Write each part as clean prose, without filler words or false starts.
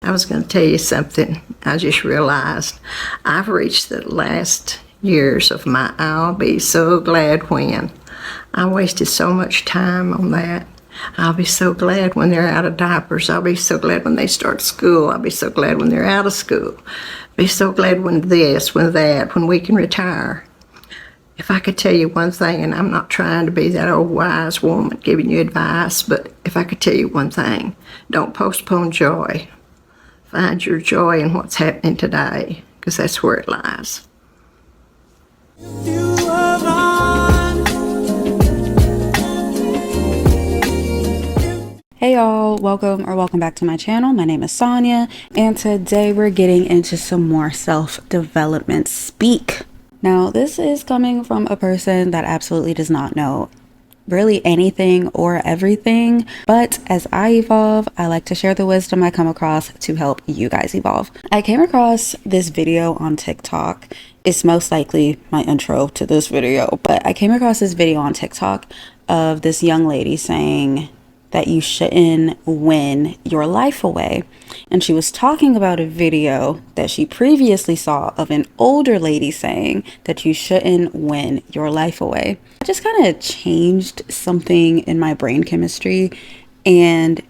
I was going to tell you something. I just realized I've reached the last years of my I'll be so glad when. I wasted so much time on that. I'll be so glad when they're out of diapers. I'll be so glad when they start school. I'll be so glad when they're out of school. I'll be so glad when this, when that, when we can retire. If I could tell you one thing, and I'm not trying to be that old wise woman giving you advice, but if I could tell you one thing, don't postpone joy. Find your joy in what's happening today, because that's where it lies. Hey y'all, welcome back to my channel. My name is Sonia, and today we're getting into some more self-development speak. Now, this is coming from a person that absolutely does not know really anything or everything, but as I evolve, I like to share the wisdom I come across to help you guys evolve. I came across this video on TikTok. It's most likely my intro to this video, but I came across this video on TikTok of this young lady saying that you shouldn't win your life away. And she was talking about a video that she previously saw of an older lady saying that you shouldn't win your life away. It just kind of changed something in my brain chemistry and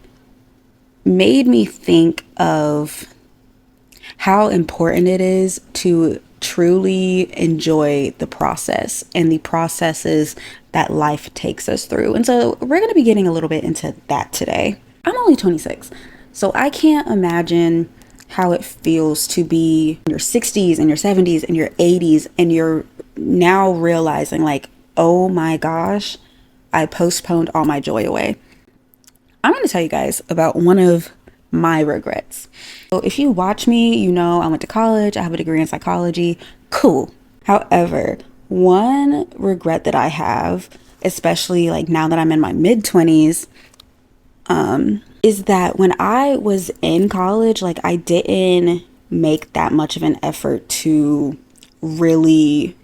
made me think of how important it is to truly enjoy the process and the processes that life takes us through. And so we're going to be getting a little bit into that today. I'm only 26, so I can't imagine how it feels to be in your 60s and your 70s and your 80s and you're now realizing like, oh my gosh, I postponed all my joy away. I'm going to tell you guys about one of my regrets. So if you watch me, you know I went to college, I have a degree in psychology, cool. However, one regret that I have, especially like now that I'm in my mid-20s, is that when I was in college, like I didn't make that much of an effort to really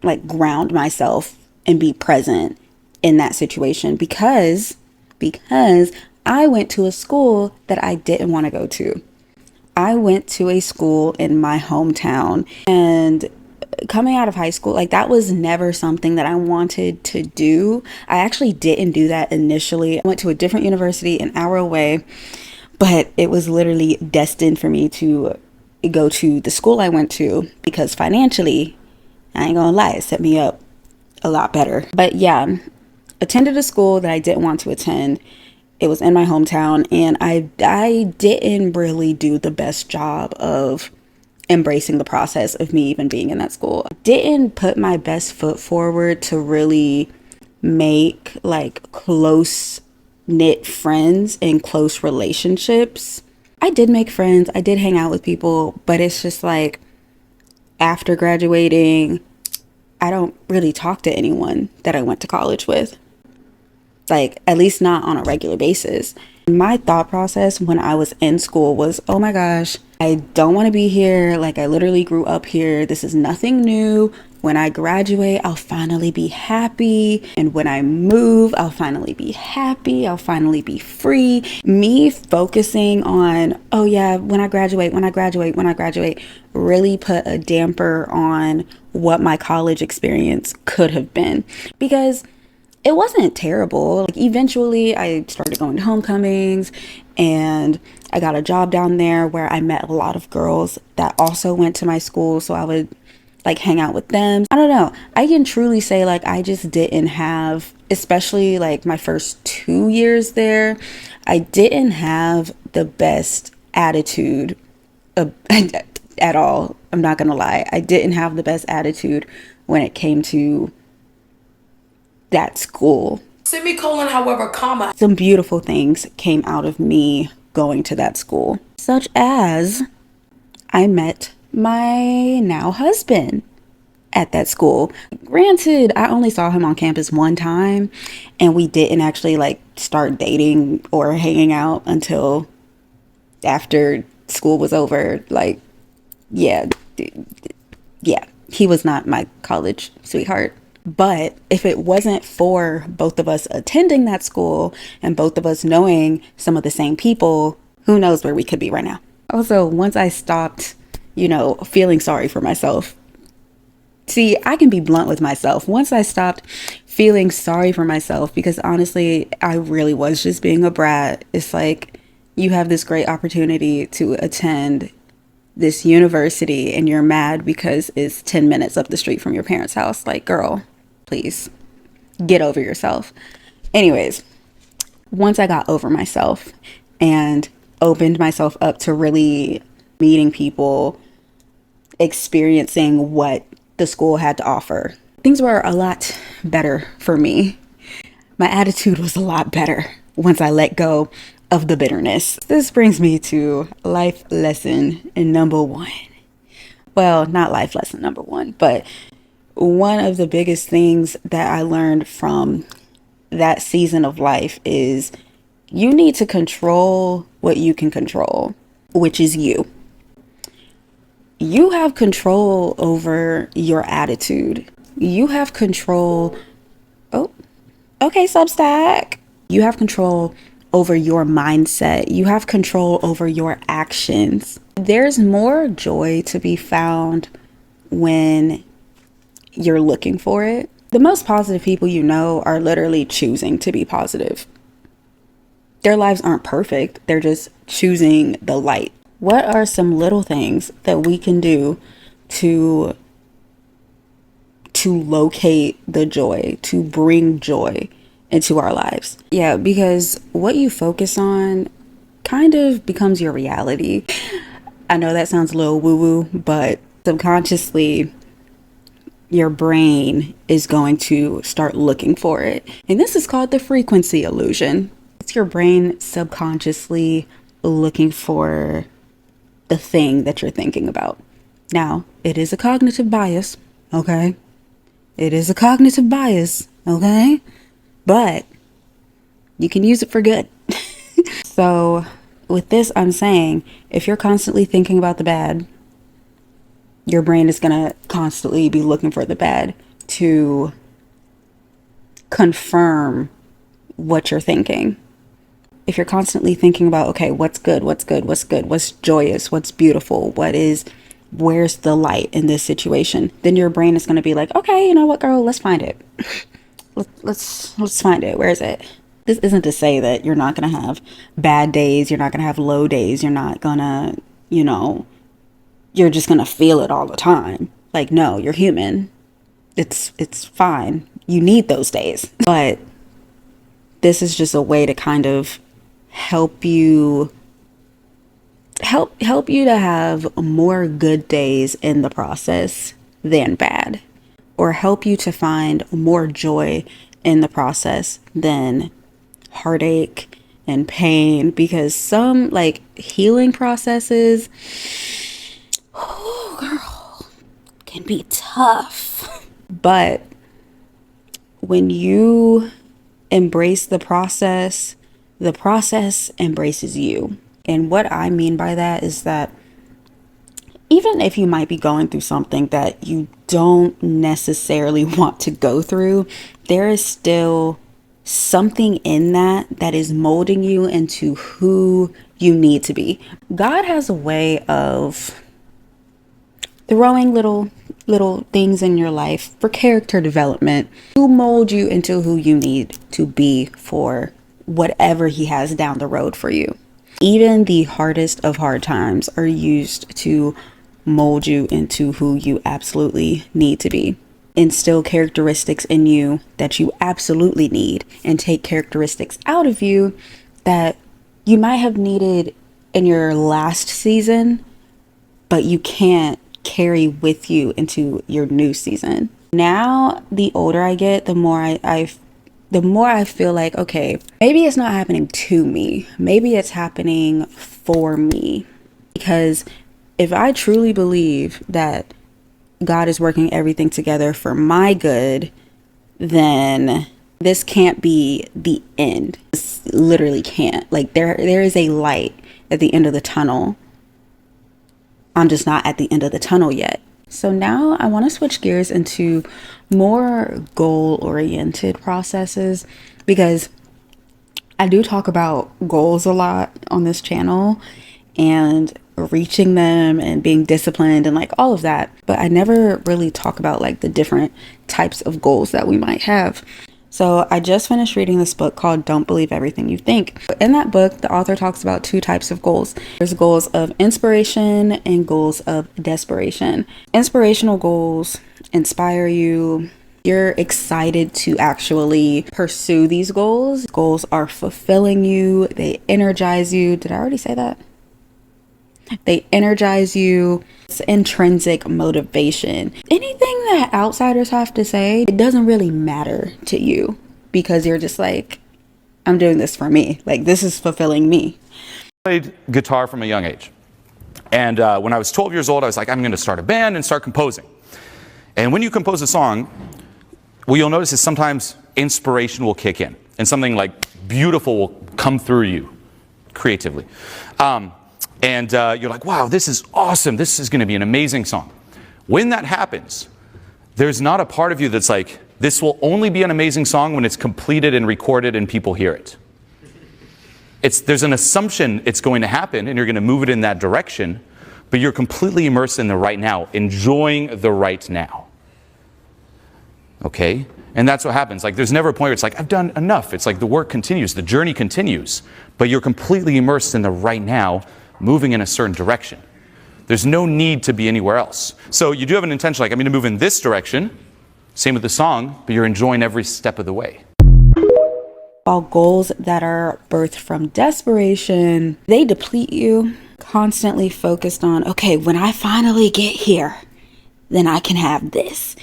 like ground myself and be present in that situation because I went to a school that I didn't want to go to. I went to a school in my hometown, and coming out of high school, like that was never something that I wanted to do. I actually didn't do that initially. I went to a different university an hour away, but it was literally destined for me to go to the school I went to because financially, I ain't gonna lie, it set me up a lot better. But yeah, attended a school that I didn't want to attend. It was in my hometown, and I didn't really do the best job of embracing the process of me even being in that school. I didn't put my best foot forward to really make like close knit friends and close relationships. I did make friends, I did hang out with people, but it's just like after graduating, I don't really talk to anyone that I went to college with. Like, at least not on a regular basis. My thought process when I was in school was, oh my gosh, I don't want to be here. Like, I literally grew up here. This is nothing new. When I graduate, I'll finally be happy. And when I move, I'll finally be happy. I'll finally be free. Me focusing on, oh yeah, when I graduate, really put a damper on what my college experience could have been. Because it wasn't terrible. Like eventually I started going to homecomings and I got a job down there where I met a lot of girls that also went to my school. So I would like hang out with them. I don't know. I can truly say like I just didn't have, especially like my first 2 years there, I didn't have the best attitude at all. I'm not gonna lie. I didn't have the best attitude when it came to that school. Semicolon, however, comma. Some beautiful things came out of me going to that school, such as I met my now husband at that school. Granted, I only saw him on campus one time and we didn't actually like start dating or hanging out until after school was over. Like, yeah, he was not my college sweetheart. But if it wasn't for both of us attending that school and both of us knowing some of the same people who knows where we could be right now. Also, once I stopped, feeling sorry for myself. See, I can be blunt with myself. Once I stopped feeling sorry for myself, because honestly, I really was just being a brat. It's like you have this great opportunity to attend this university and you're mad because it's 10 minutes up the street from your parents' house. Like, girl, please get over yourself. Anyways, once I got over myself and opened myself up to really meeting people, experiencing what the school had to offer, things were a lot better for me. My attitude was a lot better once I let go of the bitterness. This brings me to life lesson number one. Well, not life lesson number one, but one of the biggest things that I learned from that season of life is you need to control what you can control, which is you. You have control over your attitude. You have control. Oh, okay, Substack. You have control over your mindset. You have control over your actions. There's more joy to be found when you're looking for it. The most positive people you know are literally choosing to be positive. Their lives aren't perfect. They're just choosing the light. What are some little things that we can do to locate the joy, to bring joy into our lives? Yeah, because what you focus on kind of becomes your reality. I know that sounds a little woo-woo, but subconsciously, your brain is going to start looking for it. And this is called the frequency illusion. It's your brain subconsciously looking for the thing that you're thinking about. Now, it is a cognitive bias, okay? It is a cognitive bias, okay? But you can use it for good. So with this, I'm saying if you're constantly thinking about the bad, your brain is going to constantly be looking for the bad to confirm what you're thinking. If you're constantly thinking about, okay, what's good, what's good, what's good, what's joyous, what's beautiful, where's the light in this situation, then your brain is going to be like, okay, you know what, girl, let's find it. Let's find it. Where is it? This isn't to say that you're not going to have bad days. You're not going to have low days. You're not going to, you're just going to feel it all the time. Like, no, you're human. It's fine. You need those days. But this is just a way to kind of help you to have more good days in the process than bad, or help you to find more joy in the process than heartache and pain, because some healing processes, oh girl, can be tough. But when you embrace the process embraces you. And what I mean by that is that even if you might be going through something that you don't necessarily want to go through, there is still something in that is molding you into who you need to be. God has a way of throwing little things in your life for character development to mold you into who you need to be for whatever he has down the road for you. Even the hardest of hard times are used to mold you into who you absolutely need to be. Instill characteristics in you that you absolutely need, and take characteristics out of you that you might have needed in your last season, but you can't carry with you into your new season. Now, the older I get, the more I feel like, okay, maybe it's not happening to me. Maybe it's happening for me. Because if I truly believe that God is working everything together for my good, then this can't be the end. This literally can't. There is a light at the end of the tunnel. I'm just not at the end of the tunnel yet. So now I want to switch gears into more goal-oriented processes, because I do talk about goals a lot on this channel and reaching them and being disciplined and like all of that, but I never really talk about like the different types of goals that we might have. So I just finished reading this book called Don't Believe Everything You Think. In that book, the author talks about two types of goals. There's goals of inspiration and goals of desperation. Inspirational goals inspire you. You're excited to actually pursue these goals. Goals are fulfilling you. They energize you. Did I already say that? They energize you. It's intrinsic motivation. Anything that outsiders have to say, it doesn't really matter to you because you're just like, I'm doing this for me. Like, this is fulfilling me. I played guitar from a young age. And when I was 12 years old, I was like, I'm going to start a band and start composing. And when you compose a song, what you'll notice is sometimes inspiration will kick in and something like beautiful will come through you creatively. And you're like, wow, this is awesome. This is going to be an amazing song. When that happens, there's not a part of you that's like, this will only be an amazing song when it's completed and recorded and people hear it. There's an assumption it's going to happen and you're going to move it in that direction, but you're completely immersed in the right now, enjoying the right now. Okay? And that's what happens. Like, there's never a point where it's like, I've done enough. It's like the work continues, the journey continues, but you're completely immersed in the right now, moving in a certain direction. There's no need to be anywhere else. So you do have an intention, like, I'm going to move in this direction. Same with the song, but you're enjoying every step of the way. While goals that are birthed from desperation, they deplete you. Constantly focused on, okay, when I finally get here, then I can have this.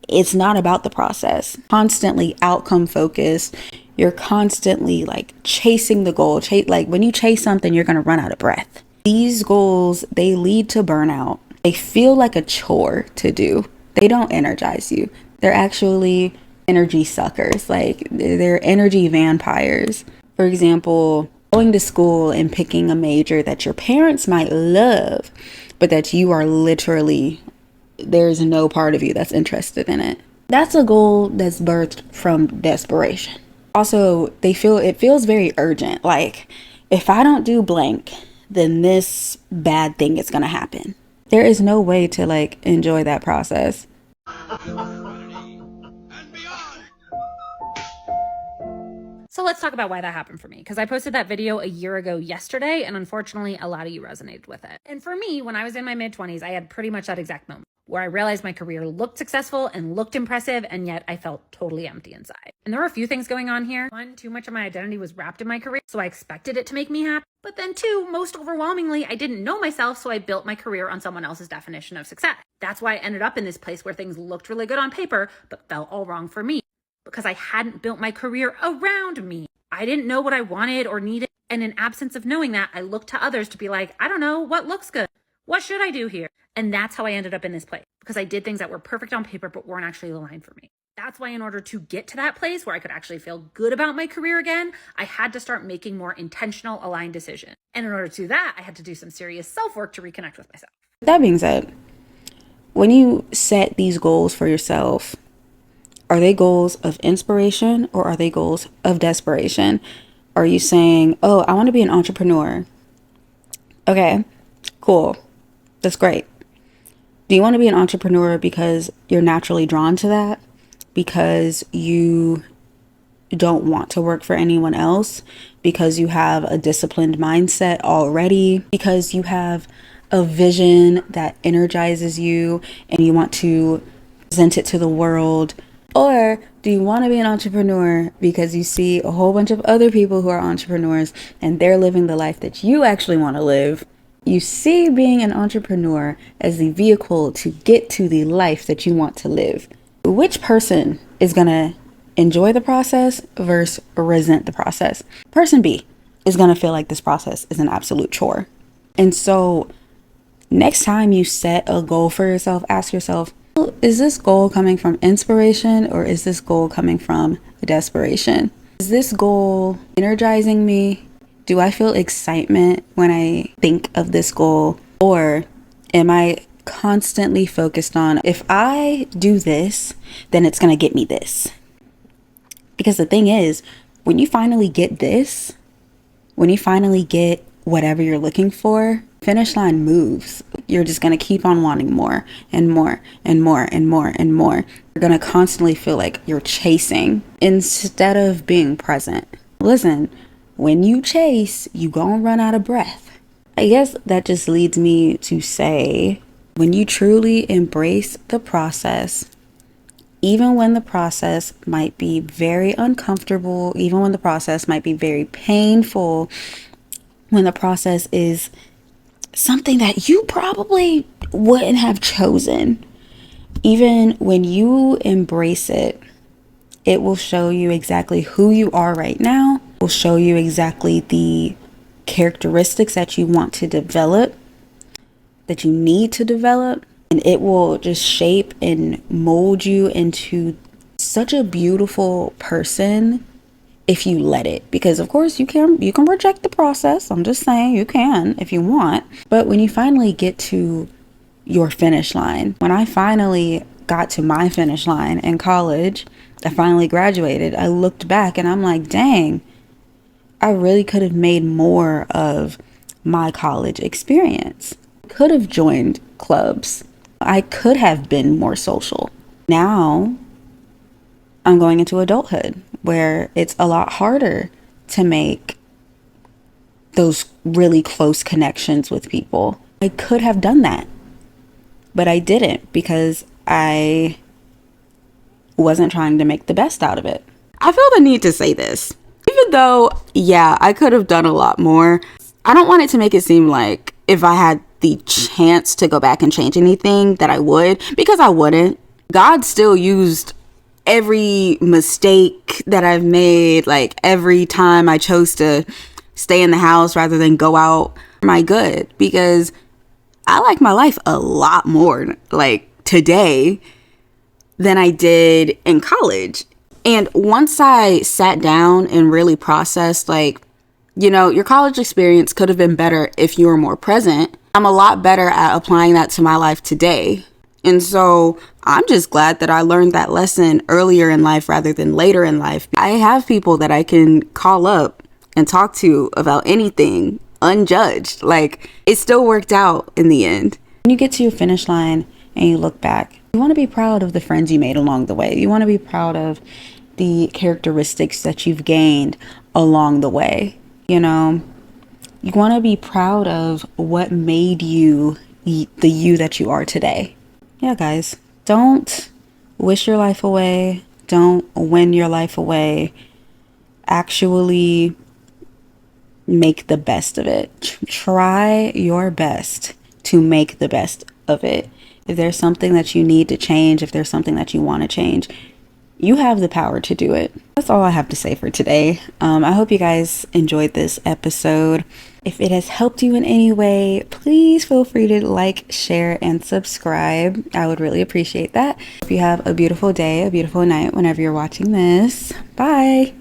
It's not about the process. Constantly outcome focused. You're constantly like chasing the goal. Like when you chase something, you're going to run out of breath. These goals, they lead to burnout. They feel like a chore to do. They don't energize you. They're actually energy suckers. Like they're energy vampires. For example, going to school and picking a major that your parents might love, but that you are literally, there's no part of you that's interested in it. That's a goal that's birthed from desperation. Also, it feels very urgent. Like, if I don't do blank, then this bad thing is going to happen. There is no way to like enjoy that process. So let's talk about why that happened for me, because I posted that video a year ago yesterday, and unfortunately a lot of you resonated with it. And for me, when I was in my mid-20s, I had pretty much that exact moment where I realized my career looked successful and looked impressive, and yet I felt totally empty inside. And there were a few things going on here. One, too much of my identity was wrapped in my career, so I expected it to make me happy. But then two, most overwhelmingly, I didn't know myself, so I built my career on someone else's definition of success. That's why I ended up in this place where things looked really good on paper, but felt all wrong for me, because I hadn't built my career around me. I didn't know what I wanted or needed. And in absence of knowing that, I looked to others to be like, I don't know, what looks good? What should I do here? And that's how I ended up in this place, because I did things that were perfect on paper, but weren't actually aligned for me. That's why in order to get to that place where I could actually feel good about my career again, I had to start making more intentional, aligned decisions. And in order to do that, I had to do some serious self-work to reconnect with myself. That being said, when you set these goals for yourself, are they goals of inspiration or are they goals of desperation? Are you saying, oh, I want to be an entrepreneur? Okay, cool. That's great. Do you want to be an entrepreneur because you're naturally drawn to that? Because you don't want to work for anyone else? Because you have a disciplined mindset already? Because you have a vision that energizes you and you want to present it to the world? Or do you want to be an entrepreneur because you see a whole bunch of other people who are entrepreneurs and they're living the life that you actually want to live? You see being an entrepreneur as the vehicle to get to the life that you want to live. Which person is going to enjoy the process versus resent the process? Person B is going to feel like this process is an absolute chore. And so next time you set a goal for yourself, ask yourself, is this goal coming from inspiration or is this goal coming from desperation? Is this goal energizing me? Do I feel excitement when I think of this goal? Or am I constantly focused on, if I do this, then it's going to get me this? Because the thing is, when you finally get this, when you finally get whatever you're looking for, finish line moves. You're just going to keep on wanting more and more and more and more and more. You're going to constantly feel like you're chasing instead of being present. Listen, when you chase, you gonna run out of breath. I guess that just leads me to say, when you truly embrace the process, even when the process might be very uncomfortable, even when the process might be very painful, when the process is something that you probably wouldn't have chosen, even when you embrace it, it will show you exactly who you are right now. It will show you exactly the characteristics that you want to develop, that you need to develop, and it will just shape and mold you into such a beautiful person if you let it. Because of course you can reject the process. I'm just saying, you can if you want. But when you finally get to your finish line, when I finally got to my finish line in college, I finally graduated, I looked back and I'm like, dang, I really could have made more of my college experience. Could have joined clubs. I could have been more social. Now I'm going into adulthood where it's a lot harder to make those really close connections with people. I could have done that, but I didn't because I wasn't trying to make the best out of it. I feel the need to say this. Even though, yeah, I could have done a lot more, I don't want it to make it seem like if I had the chance to go back and change anything that I would, because I wouldn't. God still used every mistake that I've made, like every time I chose to stay in the house rather than go out, for my good, because I like my life a lot more like today than I did in college. And once I sat down and really processed, like, you know, your college experience could have been better if you were more present. I'm a lot better at applying that to my life today. And so I'm just glad that I learned that lesson earlier in life rather than later in life. I have people that I can call up and talk to about anything unjudged. Like, it still worked out in the end. When you get to your finish line and you look back, you want to be proud of the friends you made along the way. You want to be proud of the characteristics that you've gained along the way. You know, you want to be proud of what made you the you that you are today. Yeah, guys, don't wish your life away. Don't win your life away. Actually make the best of it. Try your best to make the best of it. If there's something that you need to change, if there's something that you want to change, you have the power to do it. That's all I have to say for today. I hope you guys enjoyed this episode. If it has helped you in any way, please feel free to like, share, and subscribe. I would really appreciate that. If you have a beautiful day, a beautiful night whenever you're watching this. Bye.